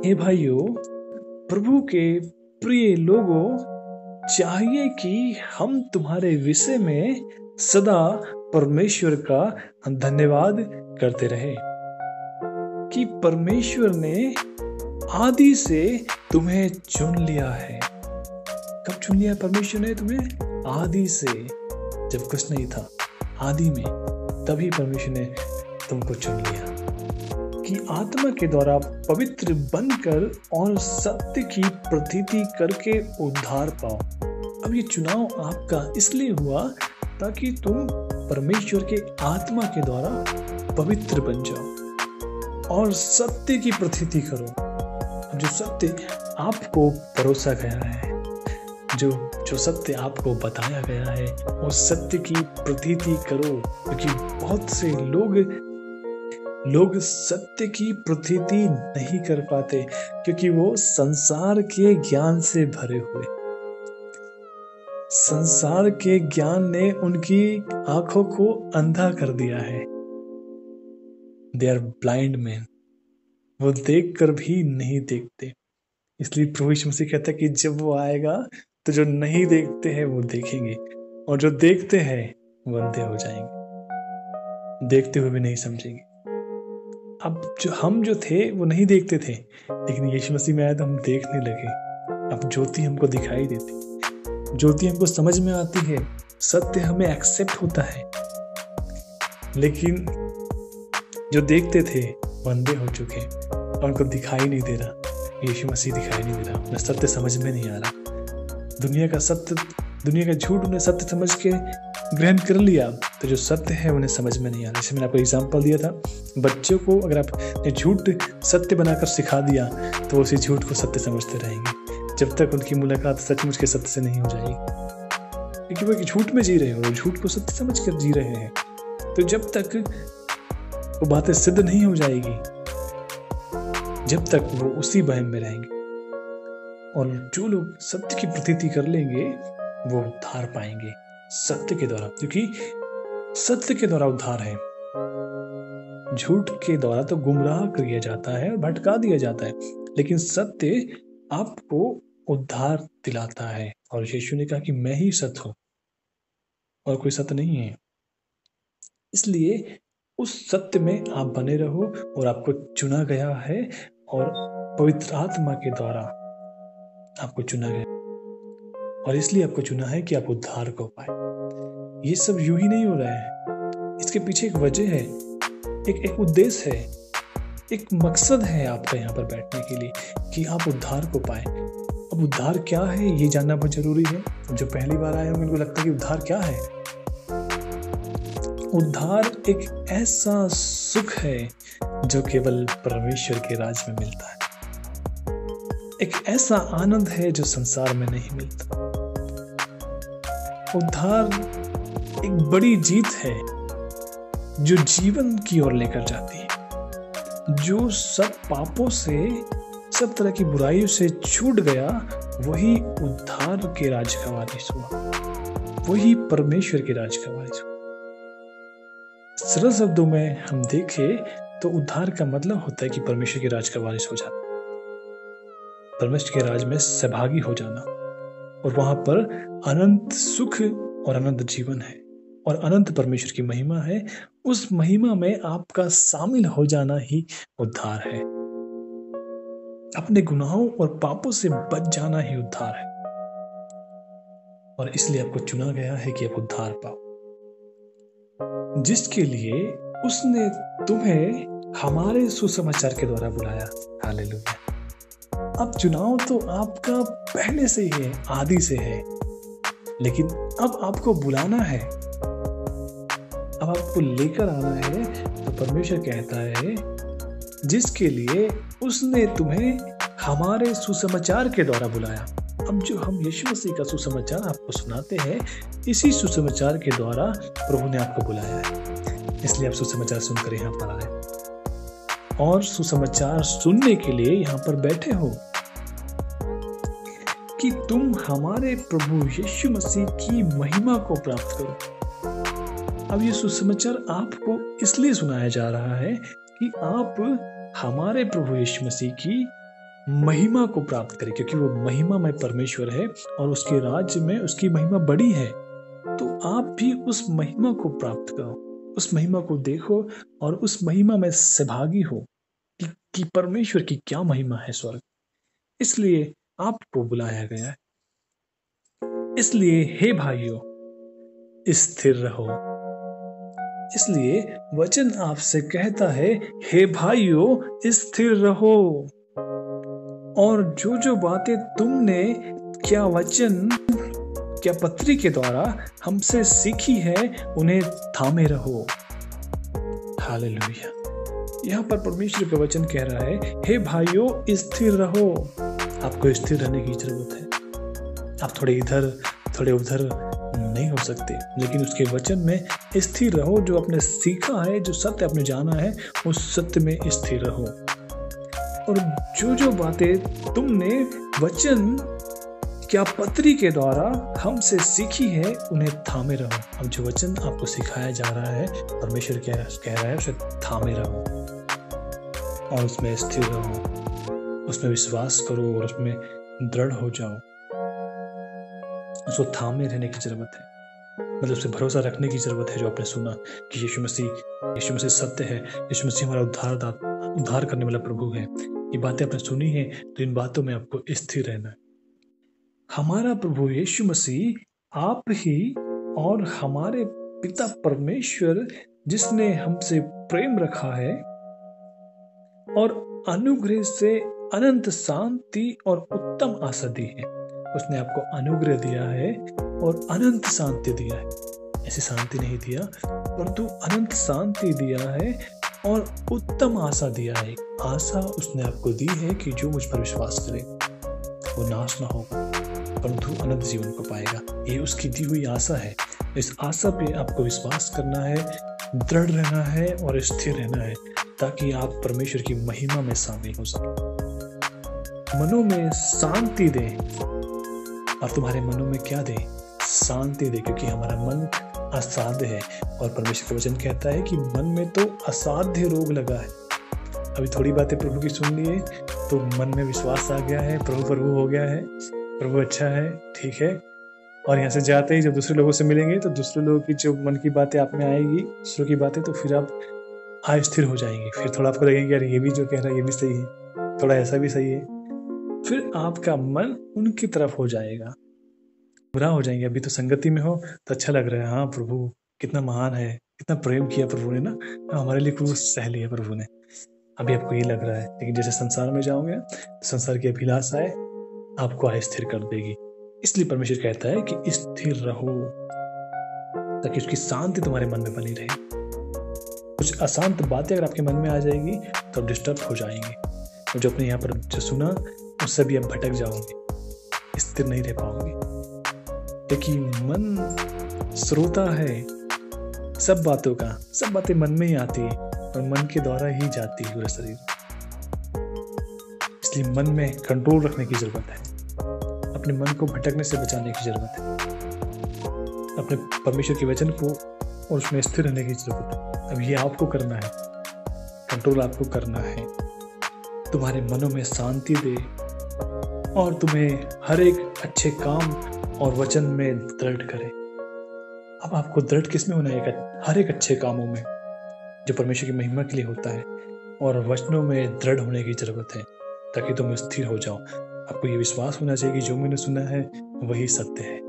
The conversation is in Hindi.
हे भाइयों, प्रभु के प्रिय लोगों, चाहिए कि हम तुम्हारे विषय में सदा परमेश्वर का धन्यवाद करते रहे कि परमेश्वर ने आदि से तुम्हें चुन लिया है। कब चुन लिया परमेश्वर ने तुम्हें? आदि से, जब कुछ नहीं था, आदि में, तभी परमेश्वर ने तुमको चुन लिया कि आत्मा के द्वारा पवित्र बनकर और सत्य की प्रतीति करके उद्धार पाओ। अब ये चुनाव आपका इसलिए हुआ ताकि तुम परमेश्वर के आत्मा के द्वारा पवित्र बन जाओ और सत्य की प्रतीति करो। जो सत्य आपको परोसा गया है, जो सत्य आपको बताया गया है, उस सत्य की प्रतीति करो। क्योंकि बहुत से लोग सत्य की प्रतीति नहीं कर पाते क्योंकि वो संसार के ज्ञान से भरे हुए। संसार के ज्ञान ने उनकी आंखों को अंधा कर दिया है। They are blind man. वो देखकर भी नहीं देखते। इसलिए प्रभु यीशु मसीह कहता है कि जब वो आएगा तो जो नहीं देखते हैं वो देखेंगे और जो देखते हैं वो अंधे हो जाएंगे, देखते हुए भी नहीं समझेंगे। अब हम जो थे वो नहीं देखते थे, लेकिन यीशु मसीह में आया तो हम देखने लगे। अब ज्योति हमको दिखाई देती, ज्योति हमको समझ में आती है, सत्य हमें एक्सेप्ट होता है। लेकिन जो देखते थे वो अंधे हो चुके और उनको दिखाई नहीं दे रहा। यीशु मसीह दिखाई नहीं दे रहा, उन्हें सत्य समझ में नहीं आ रहा। दुनिया का झूठ उन्हें सत्य समझ के ग्रहण कर लिया, तो जो सत्य है उन्हें समझ में नहीं आ रहा। जैसे मैंने आपको एग्जांपल दिया था, बच्चों को अगर आपने झूठ सत्य बनाकर सिखा दिया तो वो उसी झूठ को सत्य समझते रहेंगे जब तक उनकी मुलाकात सचमुच के सत्य से नहीं हो जाएगी। क्योंकि वो झूठ में जी रहे हैं और झूठ को सत्य समझ कर जी रहे हैं। तो जब तक वो बातें सिद्ध नहीं हो जाएगी, जब तक वो उसी वहम में रहेंगे। और जो लोग सत्य की प्रतीति कर लेंगे वो उद्धार पाएंगे सत्य के द्वारा, क्योंकि सत्य के द्वारा उद्धार है। झूठ के द्वारा तो गुमराह किया जाता है, भटका दिया जाता है, लेकिन सत्य आपको उद्धार दिलाता है। और यीशु ने कहा कि मैं ही सत्य हूं और कोई सत्य नहीं है। इसलिए उस सत्य में आप बने रहो और आपको चुना गया है और पवित्र आत्मा के द्वारा आपको चुना गया, और इसलिए आपको चुना है कि आप उद्धार को पाए। ये सब यूं ही नहीं हो रहा है, इसके पीछे एक वजह है, एक उद्देश्य है, एक मकसद है आपका यहाँ पर बैठने के लिए कि आप उद्धार को पाए। अब उद्धार क्या है ये जानना बहुत जरूरी है। जो पहली बार आए होंगे उनको लगता है कि उद्धार क्या है। उद्धार एक ऐसा सुख है जो केवल परमेश्वर के राज में मिलता है। एक ऐसा आनंद है जो संसार में नहीं मिलता। उद्धार एक बड़ी जीत है जो जीवन की ओर लेकर जाती है। जो सब पापों से, सब तरह की बुराइयों से छूट गया, वही उद्धार के राज का वारिस हुआ, वही परमेश्वर के राज का वारिस हुआ। सरल शब्दों में हम देखें तो उद्धार का मतलब होता है कि परमेश्वर के राज का वारिस हो जाना, परमेश्वर के राज में सहभागी हो जाना, और वहां पर अनंत सुख और अनंत जीवन है और अनंत परमेश्वर की महिमा है। उस महिमा में आपका शामिल हो जाना ही उद्धार है। अपने गुनाहों और पापों से बच जाना ही उद्धार है। और इसलिए आपको चुना गया है कि आप उद्धार पाओ, जिसके लिए उसने तुम्हें हमारे सुसमाचार के द्वारा बुलाया। हालेलुया। अब चुनाव तो आपका पहले से ही है, आदि से है, लेकिन अब आपको बुलाना है, अब आपको लेकर आना है। तो परमेश्वर कहता है जिसके लिए उसने तुम्हें हमारे सुसमाचार के द्वारा बुलाया। अब जो हम यीशु मसीह का सुसमाचार आपको सुनाते हैं, इसी सुसमाचार के द्वारा प्रभु ने आपको बुलाया है। इसलिए आप सुसमाचार सुनकर यहाँ पर आए और सुसमाचार सुनने के लिए यहाँ पर बैठे हो कि तुम हमारे प्रभु यीशु मसीह की महिमा को प्राप्त करो। अब ये सुसमाचार आपको इसलिए सुनाया जा रहा है कि आप हमारे प्रभु यीशु मसीह की महिमा को प्राप्त करे, क्योंकि वो महिमा में परमेश्वर है और उसके राज्य में उसकी महिमा बड़ी है। तो आप भी उस महिमा को प्राप्त करो, उस महिमा को देखो और उस महिमा में सहभागी हो कि परमेश्वर की क्या महिमा है स्वर्ग। इसलिए आपको बुलाया गया है। इसलिए हे भाइयों, स्थिर रहो। इसलिए वचन आपसे कहता है, हे भाइयों स्थिर रहो, और जो जो बातें तुमने क्या वचन क्या पत्री के द्वारा हमसे सीखी है उन्हें थामे रहो। हालेलुया। यहाँ पर परमेश्वर का वचन कह रहा है, हे भाइयों स्थिर रहो। आपको स्थिर रहने की जरूरत है। आप थोड़े इधर थोड़े उधर नहीं हो सकते, लेकिन उसके वचन में स्थिर रहो। जो आपने सीखा है, जो सत्य आपने जाना है, उस सत्य में स्थिर रहो। और जो जो बातें तुमने वचन क्या पत्री के द्वारा हमसे सीखी है उन्हें थामे रहो। अब जो वचन आपको सिखाया जा रहा है, परमेश्वर क्या कह रहा है, उसे थामे रहो और उसमें स्थिर रहो, उसमें विश्वास करो और उसमें दृढ़ हो जाओ। उसको थामे रहने की जरूरत है, मतलब उसे भरोसा रखने की जरूरत है। जो आपने सुना कि यीशु मसीह सत्य है, यीशु मसीह हमारा उद्धार करने वाला प्रभु है, ये बातें आपने सुनी है, तो इन बातों में आपको स्थिर रहना है। हमारा प्रभु यीशु मसीह आप ही और हमारे पिता परमेश्वर, जिसने हमसे प्रेम रखा है और अनुग्रह से अनंत शांति और उत्तम आशा दी है। उसने आपको अनुग्रह दिया है और अनंत शांति दिया है। ऐसी शांति नहीं दिया, परंतु अनंत शांति दिया है और उत्तम आशा दिया है। आशा उसने आपको दी है कि जो मुझ पर विश्वास करे वो नाश ना होगा, परंतु अनंत जीवन को पाएगा। ये उसकी दी हुई आशा है। इस आशा पे आपको विश्वास करना है, दृढ़ रहना है और स्थिर रहना है, ताकि आप परमेश्वर की महिमा में शामिल हो सके। मनों में शांति दे, और तुम्हारे मनों में क्या दे? शांति दे, क्योंकि हमारा मन असाध्य है और परमेश्वर का वचन कहता है कि मन में तो असाध्य रोग लगा है। अभी थोड़ी बातें प्रभु की सुन लिए तो मन में विश्वास आ गया है, प्रभु हो गया है, प्रभु अच्छा है, ठीक है। और यहाँ से जाते ही जब दूसरे लोगों से मिलेंगे तो दूसरे लोगों की जो मन की बातें आप में आएगी, दूसरों की बातें, तो फिर आप अस्थिर हो जाएंगे। फिर थोड़ा आपको लगेगा यार ये भी जो कह रहा है ये भी सही है, थोड़ा ऐसा भी सही है। फिर आपका मन उनकी तरफ हो जाएगा, बुरा हो जाएंगे। अभी तो संगति में हो तो अच्छा लग रहा है, हाँ प्रभु कितना महान है, कितना प्रेम किया प्रभु ने ना, हमारे लिए क्रूस सह लिया प्रभु ने। अभी आपको ये लग रहा है, लेकिन जैसे संसार में जाओगे तो संसार की अभिलाषाएं आपको अस्थिर कर देगी। इसलिए परमेश्वर कहता है कि स्थिर रहो, ताकि उसकी शांति तुम्हारे मन में बनी रहे। कुछ अशांत बातें अगर आपके मन में आ जाएगी तो आप डिस्टर्ब हो जाएंगे, और जो अपने यहाँ पर जो सुना उससे भी आप भटक जाओगे, स्थिर नहीं रह पाओगे। क्योंकि मन श्रोता है सब बातों का, सब बातें मन में ही आती है और मन के द्वारा ही जाती है पूरे शरीर। इसलिए मन में कंट्रोल रखने की जरूरत है, अपने मन को भटकने से बचाने की जरूरत है, अपने परमेश्वर के वचन को और उसमें स्थिर रहने की जरूरत है। अब ये आपको करना है, कंट्रोल आपको करना है। तुम्हारे मनों में शांति दे और तुम्हें हर एक अच्छे काम और वचन में दृढ़ करे। अब आपको दृढ़ किस में होना है? हर एक अच्छे कामों में जो परमेश्वर की महिमा के लिए होता है, और वचनों में दृढ़ होने की जरूरत है, ताकि तुम स्थिर हो जाओ। आपको ये विश्वास होना चाहिए कि जो मैंने सुना है वही सत्य है।